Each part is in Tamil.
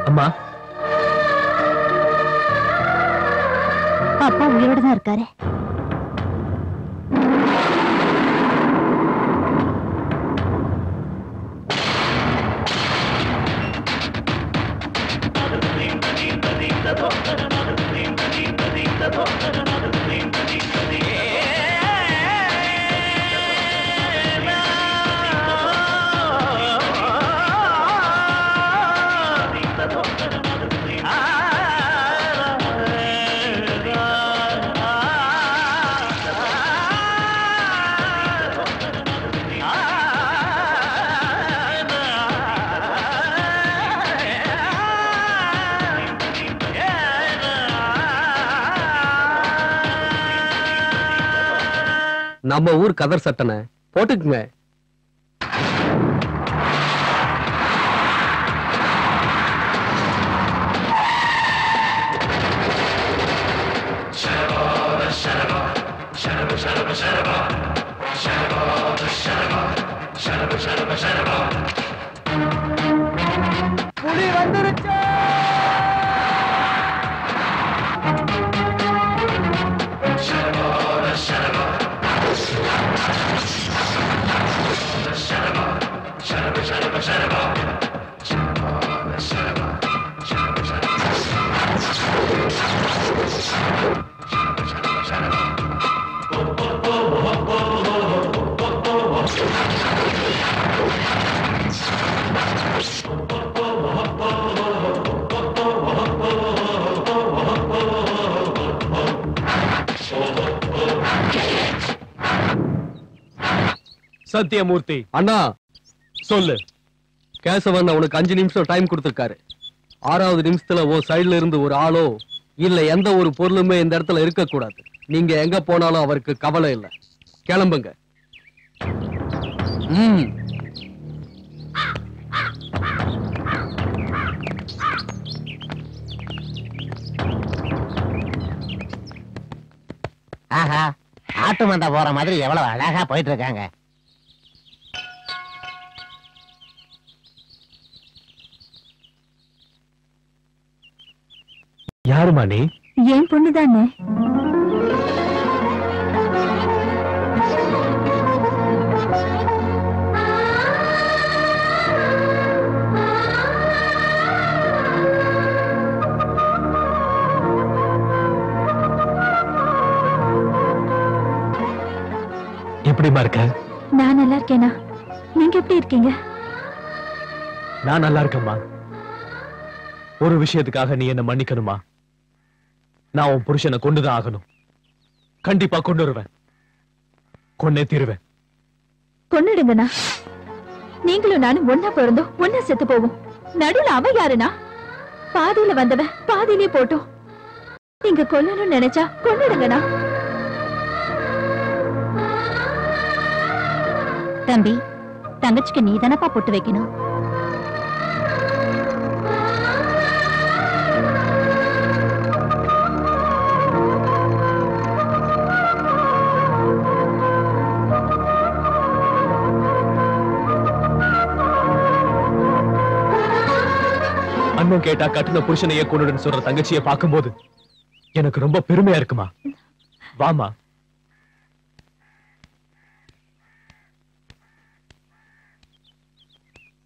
அம்மா, அப்பா உயிரோட தான் இருக்காரு. நம்ம ஊர் கதர் சட்டனை போட்டுக்குங்க. புலி வந்துருச்சு. சத்தியமூர்த்தி அண்ணா சொல்லு. கேசவன் அவனுக்கு 5 நிமிஷம் டைம் கொடுத்திருக்காரு. 6வது நிமிஷத்துல ஓ சைடுல இருந்து ஒரு ஆளோ இல்ல எந்த ஒரு பொருளுமே இந்த இடத்துல இருக்க கூடாது. நீங்க எங்க போனாலும் அவருக்கு கவலை இல்லை. கிளம்புங்க. ஆஹா, ஆட்டு மந்தை போற மாதிரி எவ்வளவு அழகா போயிட்டு இருக்காங்க. யாருமா நீ? ஏன் பொண்ணுதானே. எப்படிமா இருக்க? நான் நல்லா இருக்கேனா? நீங்க எப்படி இருக்கீங்க? நான் நல்லா இருக்கேம்மா. ஒரு விஷயத்துக்காக நீ என்ன மன்னிக்கணுமா? நான் உன் புருஷனை கொண்டுதான் ஆகணும். கண்டிப்பா கொண்டு வருவேன். கொன்னே தீருவேன். கொன்னுடுங்கண்ணா. நீங்களும் நானும் ஒன்னா பிறந்தோம், ஒன்னா செத்து போவோம். நடுவுல அவ யாருனா? பாதியில வந்தவன் பாதியிலே போட்டோம். நீங்க கொல்லணும்னு நினைச்சா கொன்னுடுங்கண்ணா. தம்பி, தங்கச்சிக்கு நீ தானப்பா பொட்டு வைக்கணும். அண்ணன் கேட்டா கட்டுன புருஷனையே கொண்டுன்னு சொல்ற தங்கச்சியை பார்க்கும்போது எனக்கு ரொம்ப பெருமையா இருக்குமா. வாமா.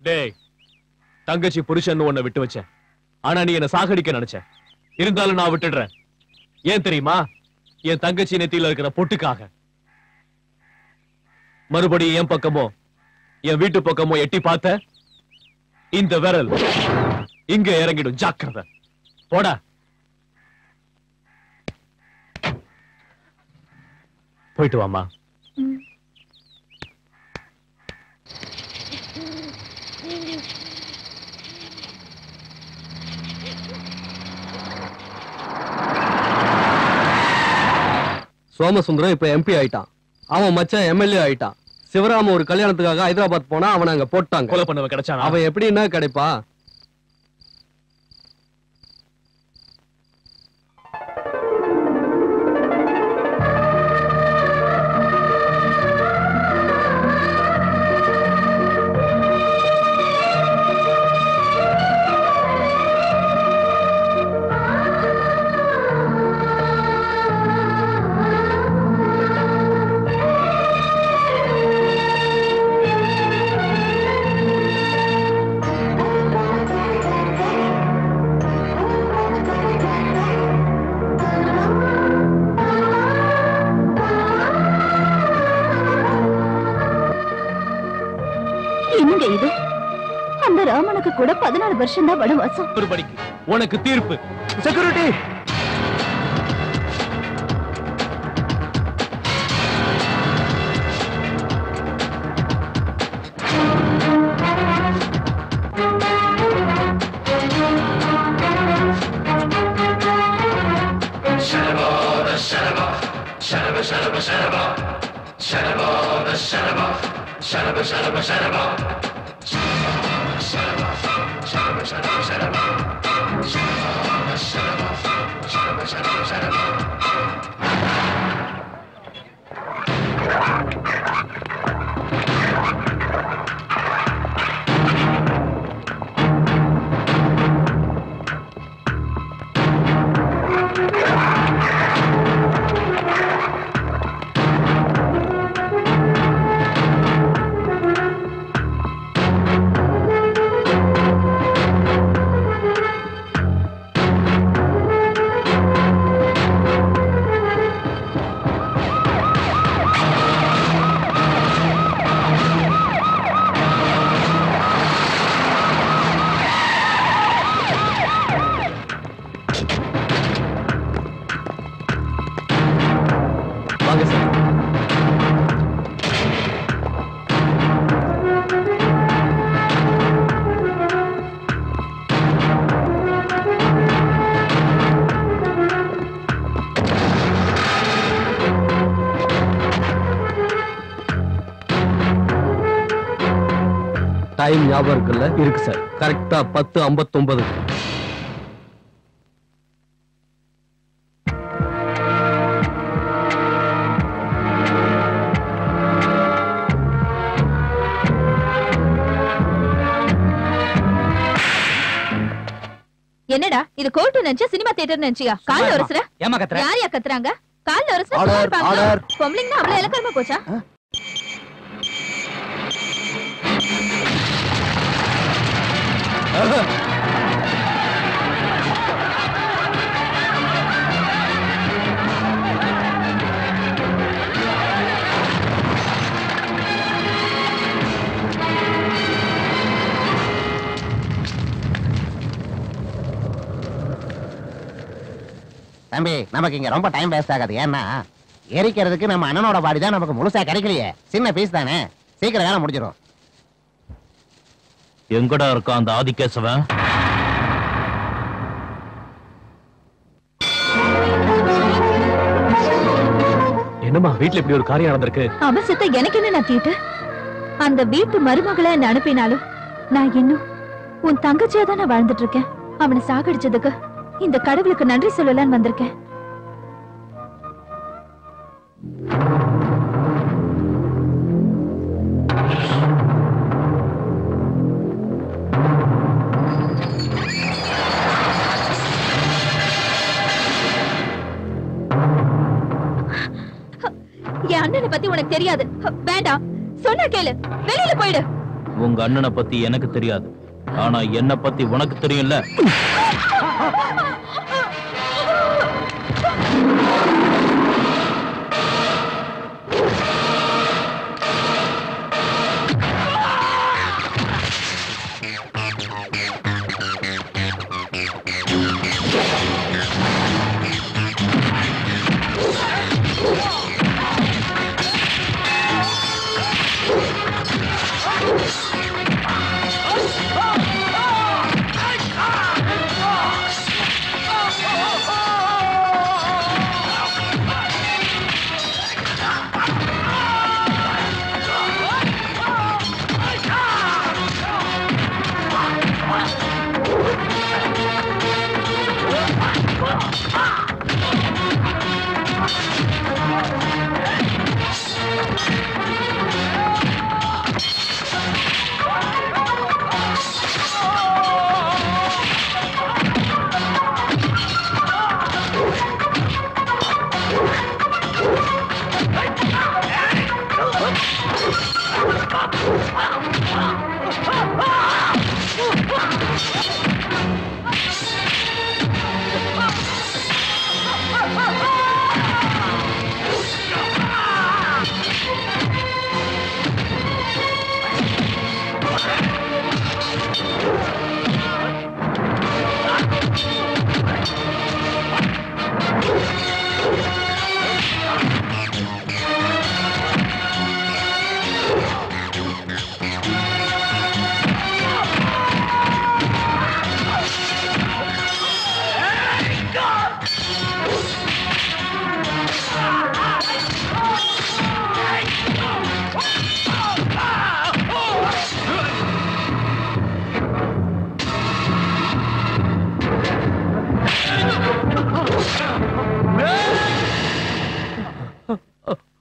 டேய், தங்கச்சி புருஷன் உன்னை விட்டு வச்சேன். ஆனா நீ என்ன சாகடிக்க நினைச்ச. இருந்தாலும் நான் விட்டுடுறேன். ஏன் தெரியுமா? என் தங்கச்சி நெத்தியில இருக்கிற பொட்டுக்காக. மறுபடியும் என் பக்கமோ என் வீட்டு பக்கமோ எட்டி பார்த்த இந்த விரல் இங்க இறங்கிடும். ஜாக்கிரதை. போடா. போயிட்டு வாமா. சோமசுந்தரம் இப்ப MP ஆயிட்டான். அவன் மச்சான் MLA ஆயிட்டான். சிவராம ஒரு கல்யாணத்துக்காக ஹைதராபாத் போனா அவனை அங்க போட்டாங்க. கொலை பண்ணவ கிடைச்சான். அவன் எப்படின்னா கிடைப்பா? கூட 14 வருஷம் தான் வனவாசம். ஒரு படிக்கு உனக்கு தீர்ப்பு. செக்யூரிட்டி வாங்க சார். டைம் ஞாபகம் இருக்குல்ல? இருக்கு சார். கரெக்டா 10:59. என்னடா இது கோர்ட் நினைச்சா சினிமா தியேட்டர் நினைச்சியா? கால்ல ஒரசுற? ஏமா கத்துற? யாரையா கத்துறாங்க? கால்ல ஒரசுற? ஆர்டர். பொம்பளைங்கன்னா அவ்வளவு இலக்கரமா போச்சா? தம்பி, நமக்கு இங்க ரொம்ப டைம் வேஸ்ட் ஆகாது. ஏன்னா எரிக்கிறதுக்கு நம்ம அண்ணனோட பாடி தான் நமக்கு முழுசா கிடைக்கலையே. சின்ன பீஸ் தானே, சீக்கிரம் வேலை முடிஞ்சிடும். எங்கடா இருக்கான் அந்த ஆதிகேசவன்? என்னம்மா வீட்டுல இப்படி ஒரு காரியம் நடந்திருக்கு? அவன் செத்த எனக்கு என்ன நான் தீட்டு? அந்த வீட்டு மருமகளை என்ன அனுப்பினாலும் நான் இன்னும் உன் தங்கச்சியா தான் நான் வாழ்ந்துட்டு இருக்கேன். அவனை சாகடிச்சதுக்கு இந்த கடவுளுக்கு நன்றி சொல்லலான்னு வந்திருக்கேன். என் அண்ணனை பத்தி உனக்கு தெரியாது. வேண்டாம், சொன்ன கேளு, வெளியில போயிடு. உங்க அண்ணனை பத்தி எனக்கு தெரியாது, ஆனா என்ன பத்தி உனக்கு தெரியும்ல.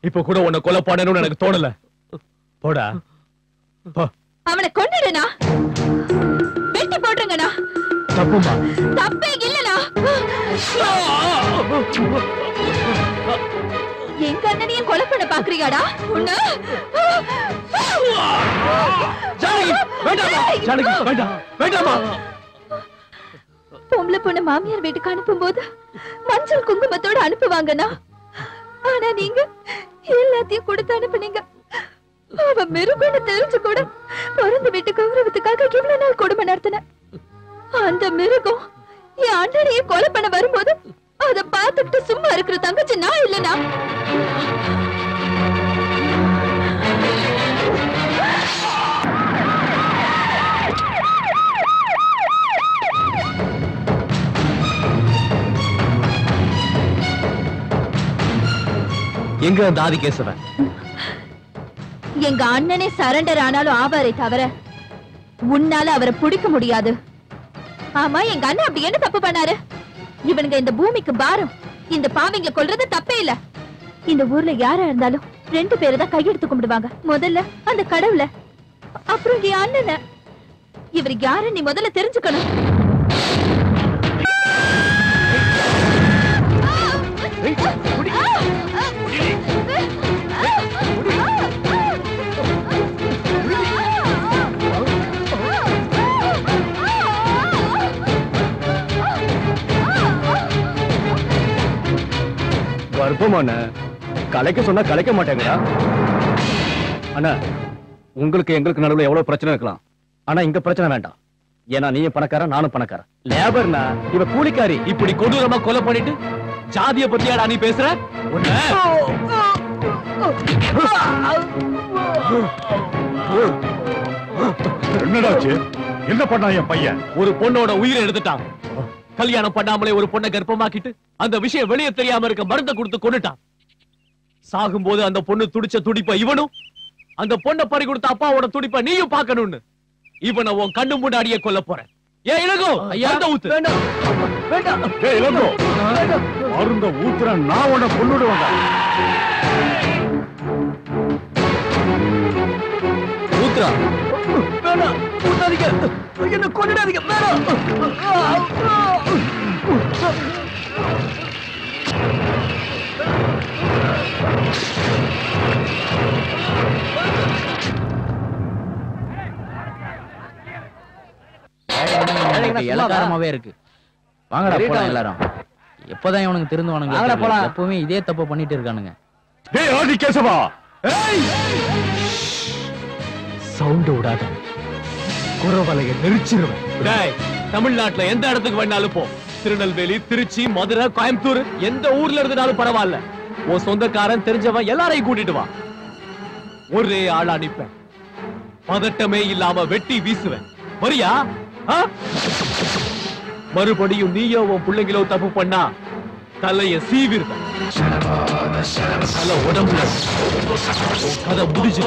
இப்ப கூட உன்னை கொலை பண்ணணும்னு எனக்கு தோணல. போடா போ. அவனை கொன்னுடுனா, வெட்டி போடுங்கண்ணா. தப்புமா? தப்பே இல்லனா. எங்க அண்ணனையும் கொலை பண்ண பாக்குறீங்கடா? உன்ன ஜானகி வேண்டாமா? ஜானகி வேண்டாம், வேண்டாமா? பொம்பளை பொண்ணு மாமியார் வீட்டுக்கு அனுப்பும் போது மஞ்சள் குங்குமத்தோட அனுப்புவாங்கண்ணா. ஆனா நீங்க எல்லாத்தையும் கொடுத்து அனுப்புனீங்க. அவ மிருகம்னு தெரிஞ்சு கூட பிறந்த வீட்டு கௌரவத்துக்காக இவ்வளவு நாள் கொடுமை நடத்தின. அந்த மிருகம் என் அண்ணனையே கொலை பண்ண வரும்போது அத பார்த்துட்டு சும்மா இருக்கிற தங்கச்சி நான் இல்லனா? எங்க அந்த ஆதிகேசவன்? எங்க அண்ணனே சரண்டர் ஆனாலும் ஆவாரே தவிர உன்னால அவரை பிடிக்க முடியாது. ஆமா, எங்க அண்ணன் அப்படி என்ன தப்பு பண்ணாரு? இவனுங்க இந்த பூமிக்கு பாரம். இந்த பாவிங்க கொல்றது தப்பே இல்ல. இந்த ஊர்ல யாரா இருந்தாலும் 2 பேரை தான் கையெடுத்து கும்பிடுவாங்க. முதல்ல அந்த கடவுள, அப்புறம் என் அண்ணன. இவர் யாரு நீ முதல்ல தெரிஞ்சுக்கணும். கர்ப்பமான கலைக்க சொன்னா கலைக்க மாட்டேங்கடா. அண்ணா, உங்களுக்கு எங்களுக்கு நடுவுல எவ்வளவு பிரச்சனை இருக்கலாம், ஆனா இங்க பிரச்சனை வேண்டாம். ஏன்னா நீயும் பணக்காரன், நானும் பணக்காரன். லேபர்னா இவ கூலிக்காரி. இப்படி கொடூரமா கொலை பண்ணிட்டு ஜாதிய பத்தியாடா நீ பேசுற? என்னடாச்சு? என்ன பண்ணா என் பையன்? ஒரு பொண்ணோட உயிரை எடுத்துட்டான். கல்யாணம் பண்ணாமலே ஒரு பொண்ணை கர்ப்பமாக்கிட்டு அந்த விஷயம் வெளியே தெரியாம இருக்க மருந்தை கொடுத்து கொன்னுட்டான். சாகும்போது அந்த பொண்ணு துடிச்ச துடிப்ப இவனும், அந்த பொண்ணை பறி கொடுத்த அப்பாவோட துடிப்ப நீயும் பார்க்கணும்னு இவனை உன் கண்ணு முன்னாடியே கொல்ல போறேன். ஏன் இளங்கோ, மருந்த ஊத்து. ஏய் இளங்கோ, மருந்த ஊத்துற நான் உன்னை கொன்னுடுவேன்டா. ஊத்துறா. வேணாம், ஊத்தாதீங்க. என்ன கொன்னுடாதீங்க. வேணாம். இலக்காரமாவே இருக்கு. வாங்கடா போலாம் எல்லாரும். எப்பதான் இவனுக்கு திருந்துவானுங்க? எப்பவுமே இதே தப்பு பண்ணிட்டு இருக்கானுங்க. ஏய் ஆதி கேசவா, சவுண்ட் விடாத, குறவலைய நெரிச்சிருவேன். டேய், தமிழ்நாட்டுல எந்த இடத்துக்கு வேணாலும் போ. திருநெல்வேலி, திருச்சி, மதுரை, கோயம்புத்தூர், எந்த ஊர்ல இருந்தாலும் பரவாயில்ல. உன் சொந்தக்காரன் தெரிஞ்சவன் எல்லாரையும் கூட்டிட்டு வா. ஒரே ஆள் அனுப்பேன். பதட்டமே இல்லாம வெட்டி வீசுவேன். வரியா? மறுபடியும் நீயோ உன் பிள்ளைங்களோ தப்பு பண்ணா தலைய சீவிருவேன். தலை உடம்புல கதை முடிஞ்சு.